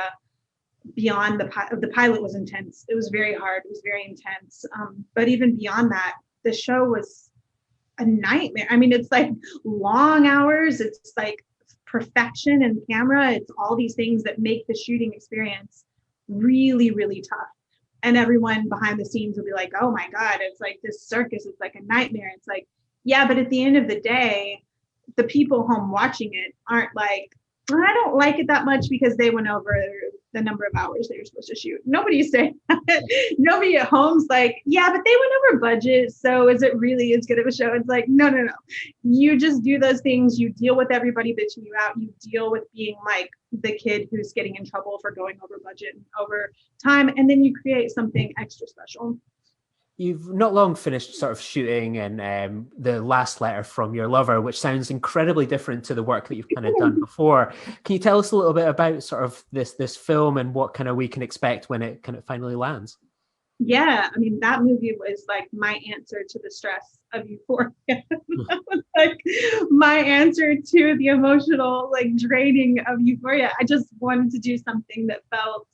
Speaker 3: beyond the pilot was intense. It was very hard. It was very intense. But even beyond that, the show was a nightmare. I mean, it's like long hours. It's like perfection in camera. It's all these things that make the shooting experience really, really tough. And everyone behind the scenes will be like, oh my God, it's like this circus. It's like a nightmare. It's like, yeah, but at the end of the day, the people home watching it aren't like, I don't like it that much because they went over the number of hours they were supposed to shoot. Nobody's saying that. Nobody at home's like, yeah, but they went over budget, so is it really as good of a show? It's like, no. You just do those things. You deal with everybody bitching you out. You deal with being like the kid who's getting in trouble for going over budget and over time, and then you create something extra special.
Speaker 2: You've not long finished sort of shooting and the last letter from your lover, which sounds incredibly different to the work that you've kind of done before. Can you tell us a little bit about sort of this film and what kind of we can expect when it kind of finally lands?
Speaker 3: Yeah, I mean, that movie was like my answer to the stress of Euphoria. That was like my answer to the emotional like draining of Euphoria. I just wanted to do something that felt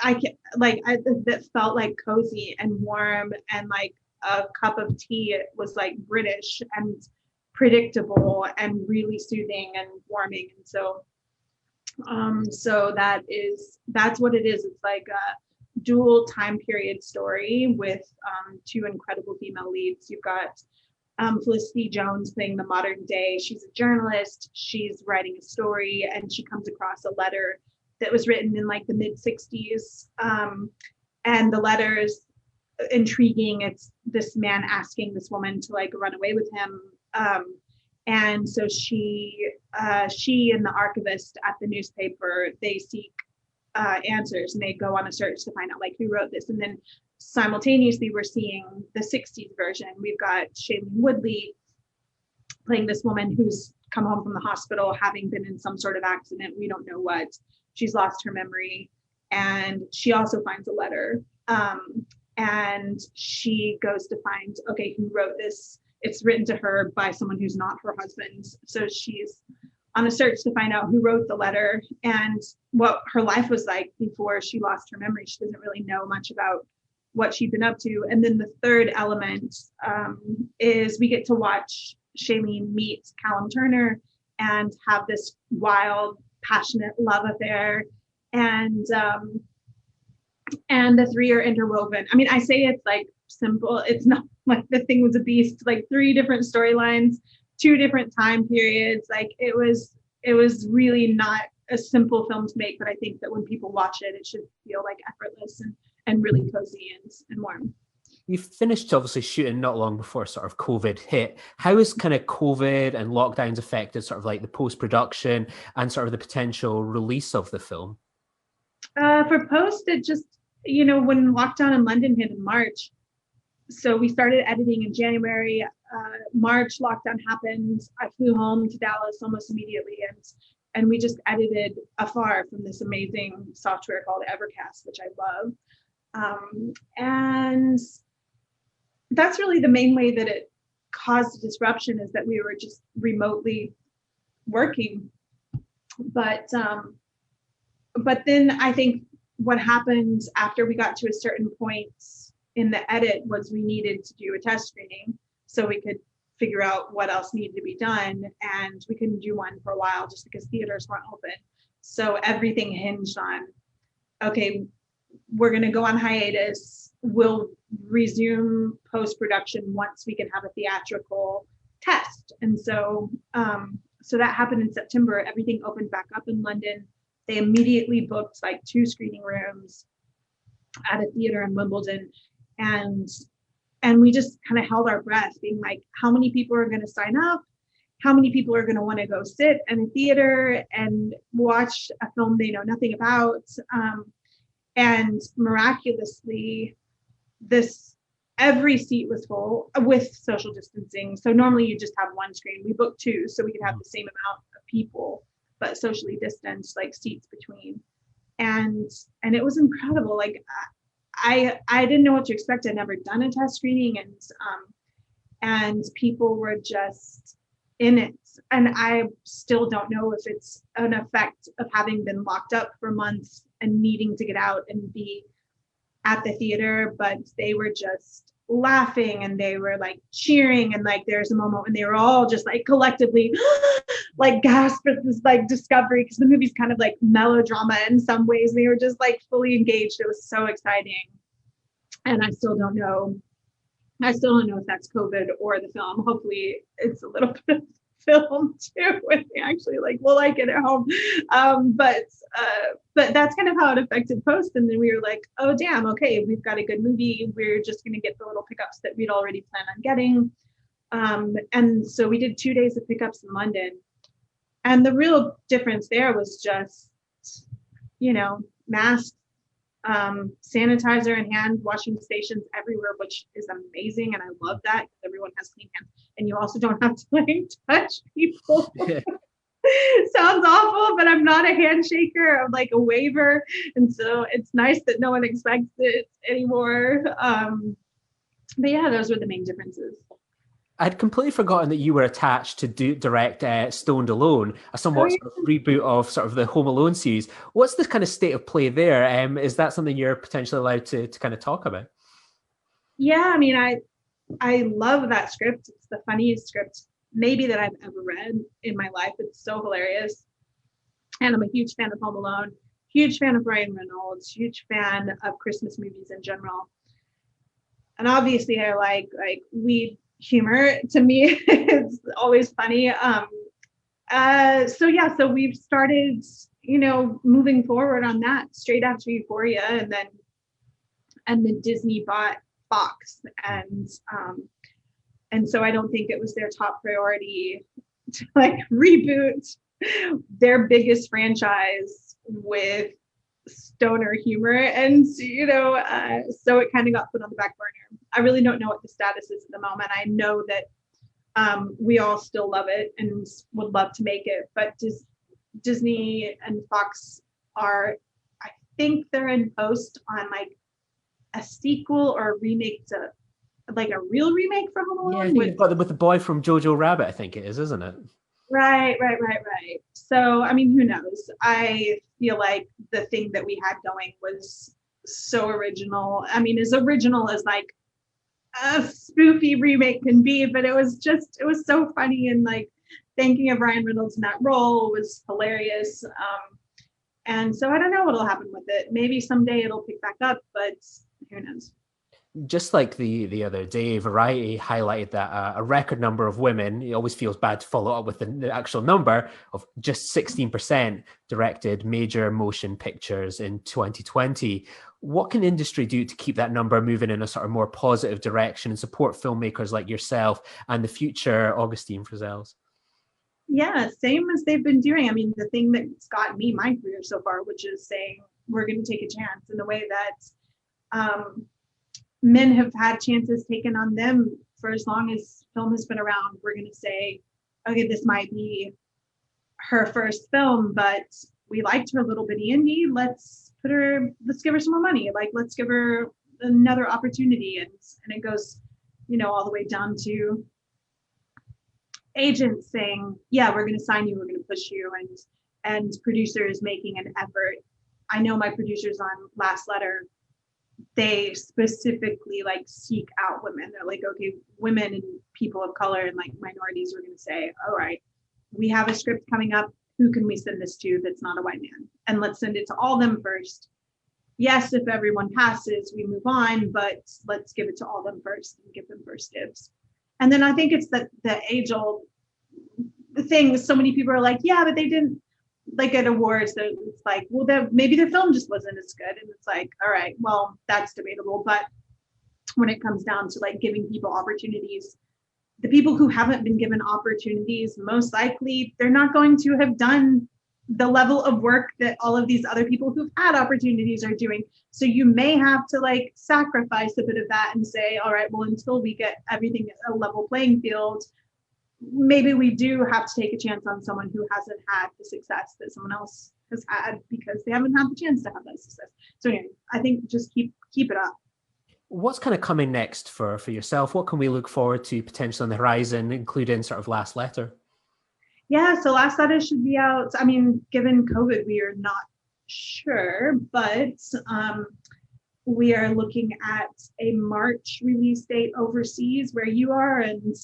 Speaker 3: that felt like cozy and warm, and like a cup of tea. It was like British and predictable and really soothing and warming. And so that's what it is. It's like a dual time period story with two incredible female leads. You've got Felicity Jones playing the modern day. She's a journalist. She's writing a story, and she comes across a letter that was written in like the mid 60s. And the letter's intriguing. It's this man asking this woman to like run away with him. And so she and the archivist at the newspaper, they seek answers, and they go on a search to find out like who wrote this. And then simultaneously, we're seeing the 60s version. We've got Shailene Woodley playing this woman who's come home from the hospital having been in some sort of accident. We don't know what. She's lost her memory, and she also finds a letter, and she goes to find, okay, who wrote this? It's written to her by someone who's not her husband. So she's on a search to find out who wrote the letter and what her life was like before she lost her memory. She doesn't really know much about what she'd been up to. And then the third element is we get to watch Shailene meet Callum Turner and have this wild, passionate love affair, and the three are interwoven. I mean, I say it's like simple. It's not like the thing was a beast. Like 3 different storylines, 2 different time periods. Like it was really not a simple film to make. But I think that when people watch it, it should feel like effortless and really cozy and warm.
Speaker 2: You finished obviously shooting not long before sort of COVID hit. How has kind of COVID and lockdowns affected sort of like the post-production and sort of the potential release of the film?
Speaker 3: For post, it just, when lockdown in London hit in March, so we started editing in January. March, lockdown happened. I flew home to Dallas almost immediately, and we just edited afar from this amazing software called Evercast, which I love. And that's really the main way that it caused a disruption, is that we were just remotely working. But then I think what happened after we got to a certain point in the edit was we needed to do a test screening so we could figure out what else needed to be done. And we couldn't do one for a while just because theaters weren't open. So everything hinged on, okay, we're going to go on hiatus. We'll resume post-production once we can have a theatrical test. And so that happened in September. Everything opened back up in London. They immediately booked like 2 screening rooms at a theater in Wimbledon. And we just kind of held our breath, being like, how many people are going to sign up? how many people are going to want to go sit in a theater and watch a film they know nothing about. And miraculously, every seat was full with social distancing. So normally you just have one screen. We booked two so we could have the same amount of people, but socially distanced, like seats between. And it was incredible. Like I didn't know what to expect. I'd never done a test screening, and people were just in it. And I still don't know if it's an effect of having been locked up for months and needing to get out and be at the theater, but they were just laughing and they were like cheering, and like there's a moment when they were all just like collectively like gasp at this like discovery, because the movie's kind of like melodrama in some ways. They were just like fully engaged. It was so exciting. And I still don't know if that's COVID or the film. Hopefully it's a little bit of film too, and they actually will like it at home. But that's kind of how it affected post. And then we were like, oh damn, okay, we've got a good movie. We're just gonna get the little pickups that we'd already planned on getting. And so we did 2 days of pickups in London. And the real difference there was just, masks, sanitizer and hand washing stations everywhere, which is amazing. And I love that because everyone has clean hands. And you also don't have to touch people. Sounds awful, but I'm not a handshaker. I'm like a waver. And so it's nice that no one expects it anymore. But yeah, those were the main differences.
Speaker 2: I'd completely forgotten that you were attached to direct Stoned Alone, a somewhat sort of reboot of sort of the Home Alone series. What's the kind of state of play there? Is that something you're potentially allowed to kind of talk about?
Speaker 3: Yeah, I mean, I love that script. It's the funniest script maybe that I've ever read in my life. It's so hilarious. And I'm a huge fan of Home Alone, huge fan of Ryan Reynolds, huge fan of Christmas movies in general. And obviously I like weed humor. To me, it's always funny. So we've started, moving forward on that straight after Euphoria, and then Disney bought Fox, and so I don't think it was their top priority to reboot their biggest franchise with stoner humor, and so it kind of got put on the back burner. I really don't know what the status is at the moment. I know that we all still love it and would love to make it, but Disney and Fox I think they're in post on a sequel or a remake to a real remake from Home Alone.
Speaker 2: Yeah, I think you've got with the boy from Jojo Rabbit, I think it is, isn't it?
Speaker 3: Right. So, I mean, who knows? I feel like the thing that we had going was so original. I mean, as original as a spoofy remake can be, but it was so funny, and thinking of Ryan Reynolds in that role was hilarious. And so I don't know what'll happen with it. Maybe someday it'll pick back up, but who knows?
Speaker 2: Just like the other day, Variety highlighted that a record number of women, it always feels bad to follow up with the actual number, of just 16% directed major motion pictures in 2020. What can industry do to keep that number moving in a sort of more positive direction and support filmmakers like yourself and the future Augustine Frizzells?
Speaker 3: Yeah, same as they've been doing. I mean, the thing that's gotten me my career so far, which is saying we're going to take a chance in the way that men have had chances taken on them for as long as film has been around. We're going to say, okay, this might be her first film, but we liked her little bitty indie. Let's give her some more money. Let's give her another opportunity. And it goes, all the way down to agents saying, yeah, we're going to sign you, we're going to push you, and producers making an effort. I know my producers on Last Letter, they specifically seek out women. They're like, okay, women and people of color and minorities, we're going to say, all right, we have a script coming up. Who can we send this to that's not a white man? And let's send it to all them first. Yes, if everyone passes, we move on, but let's give it to all them first and give them first dibs. And then I think it's the age-old thing. So many people are like, yeah, but they didn't, at awards, it's well, maybe their film just wasn't as good. And it's all right, well, that's debatable. But when it comes down to giving people opportunities, the people who haven't been given opportunities, most likely they're not going to have done the level of work that all of these other people who've had opportunities are doing. So you may have to like sacrifice a bit of that and say, all right, well, until we get everything at a level playing field, maybe we do have to take a chance on someone who hasn't had the success that someone else has had because they haven't had the chance to have that success. So anyway, I think just keep it up.
Speaker 2: What's kind of coming next for yourself? What can we look forward to potentially on the horizon, including sort of Last Letter?
Speaker 3: Yeah, so Last Letter should be out. I mean, given COVID, we are not sure, but we are looking at a March release date overseas where you are, and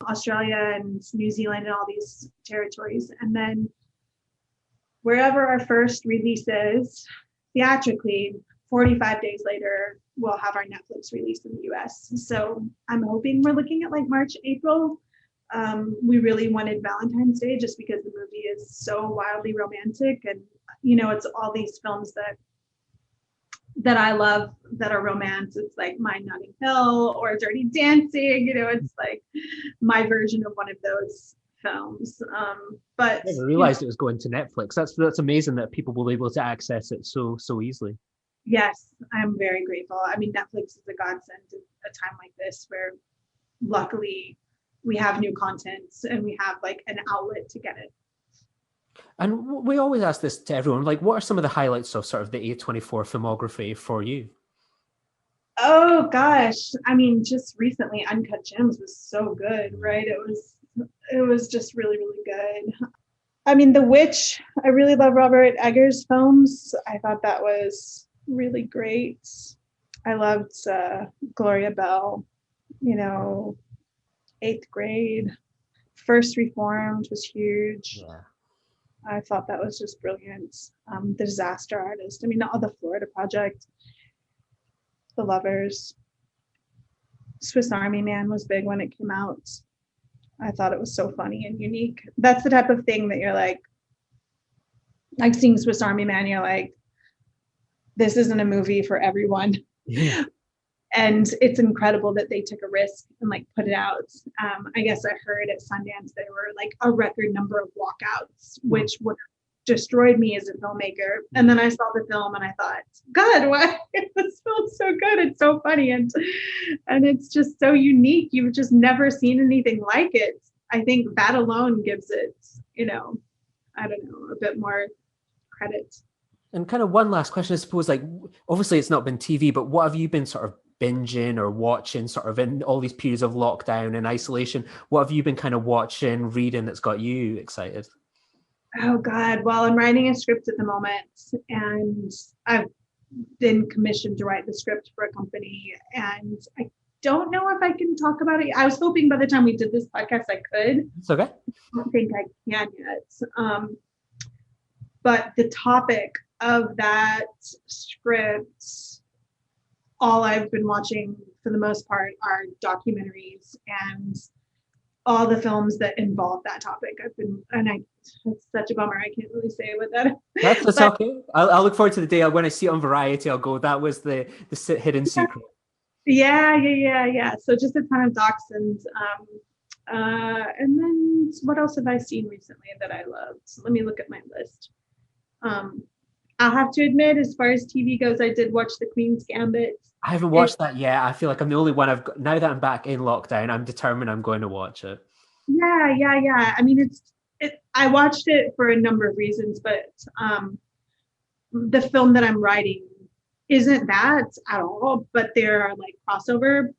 Speaker 3: Australia and New Zealand and all these territories. And then wherever our first release is, theatrically, 45 days later, we'll have our Netflix release in the US. So I'm hoping we're looking at like March, April. We really wanted Valentine's Day just because the movie is so wildly romantic, and you know, it's all these films that I love that are romance. It's like My Notting Hill or Dirty Dancing, you know, it's like my version of one of those films. But
Speaker 2: I never realized it was going to Netflix. That's amazing that people will be able to access it so easily.
Speaker 3: Yes, I'm very grateful. I mean, Netflix is a godsend at a time like this where luckily we have new content and we have like an outlet to get it.
Speaker 2: And we always ask this to everyone, like, what are some of the highlights of sort of the A24 filmography for you?
Speaker 3: Oh gosh, I mean, just recently Uncut Gems was so good, right? It was just really, really good. I mean, The Witch, I really love Robert Eggers' films. I thought that was really great. I loved Gloria Bell, you know, 8th Grade. First Reformed was huge. Yeah. I thought that was just brilliant. The Disaster Artist. I mean, all the Florida Project, The Lovers. Swiss Army Man was big when it came out. I thought it was so funny and unique. That's the type of thing that you're like seeing Swiss Army Man, you're like, this isn't a movie for everyone. Yeah. And it's incredible that they took a risk and like put it out. I guess I heard at Sundance there were like a record number of walkouts, which would have destroyed me as a filmmaker. And then I saw the film and I thought, God, why? This feels so good. It's so funny. And it's just so unique. You've just never seen anything like it. I think that alone gives it, you know, I don't know, a bit more credit.
Speaker 2: And kind of one last question, I suppose, like, obviously it's not been TV, but what have you been sort of binging or watching sort of in all these periods of lockdown and isolation? What have you been kind of watching, reading that's got you excited?
Speaker 3: Oh God, well, I'm writing a script at the moment and I've been commissioned to write the script for a company and I don't know if I can talk about it. I was hoping by the time we did this podcast I could.
Speaker 2: It's okay.
Speaker 3: I don't think I can yet. But the topic of that script, all I've been watching for the most part are documentaries and all the films that involve that topic. It's such a bummer. I can't really say what that is.
Speaker 2: That's okay. I'll look forward to the day when I see it on Variety. I'll go, that was the hidden secret.
Speaker 3: Yeah. So just a ton of docs and then what else have I seen recently that I loved? Let me look at my list. I'll have to admit, as far as TV goes, I did watch The Queen's Gambit. I haven't watched that yet. I feel like I'm the only one I've got. Now that I'm back in lockdown, I'm determined I'm going to watch it. Yeah. I mean, I watched it for a number of reasons, but the film that I'm writing isn't that at all, but there are like crossover.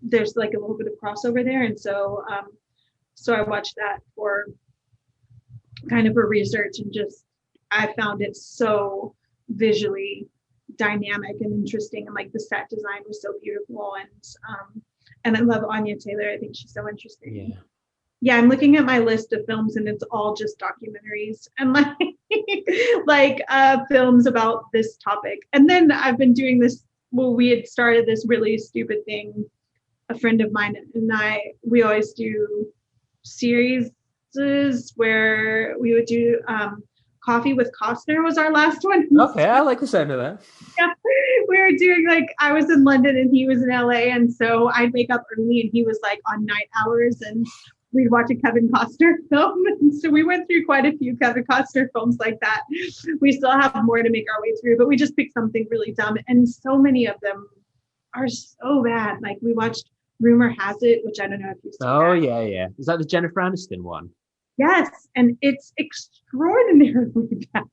Speaker 3: There's like a little bit of crossover there. And so I watched that for kind of a research and just, I found it so visually dynamic and interesting, and like the set design was so beautiful, and I love Anya Taylor. I think she's so interesting. Yeah, I'm looking at my list of films and it's all just documentaries and like films about this topic. And then I've been doing this, well, we had started this really stupid thing, a friend of mine and we always do series where we would do Coffee with Costner was our last one.
Speaker 2: Okay, I like the sound of that.
Speaker 3: Yeah, we were doing like, I was in London and he was in LA. And so I'd wake up early and he was like on night hours and we'd watch a Kevin Costner film. And so we went through quite a few Kevin Costner films like that. We still have more to make our way through, but we just picked something really dumb. And so many of them are so bad. Like we watched Rumor Has It, which I don't know if you've seen.
Speaker 2: Oh,
Speaker 3: that.
Speaker 2: yeah. Is that the Jennifer Aniston one?
Speaker 3: Yes. And it's extraordinarily bad.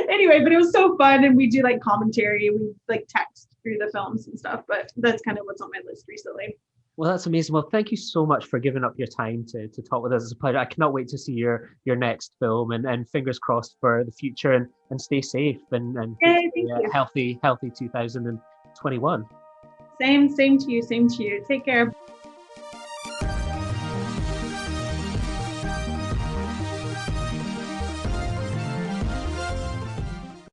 Speaker 3: Anyway, but it was so fun. And we do like commentary. We like text through the films and stuff. But that's kind of what's on my list recently.
Speaker 2: Well, that's amazing. Well, thank you so much for giving up your time to talk with us. It's a pleasure. I cannot wait to see your next film and fingers crossed for the future and stay safe and
Speaker 3: Yay, thank you.
Speaker 2: healthy 2021.
Speaker 3: Same to you. Take care.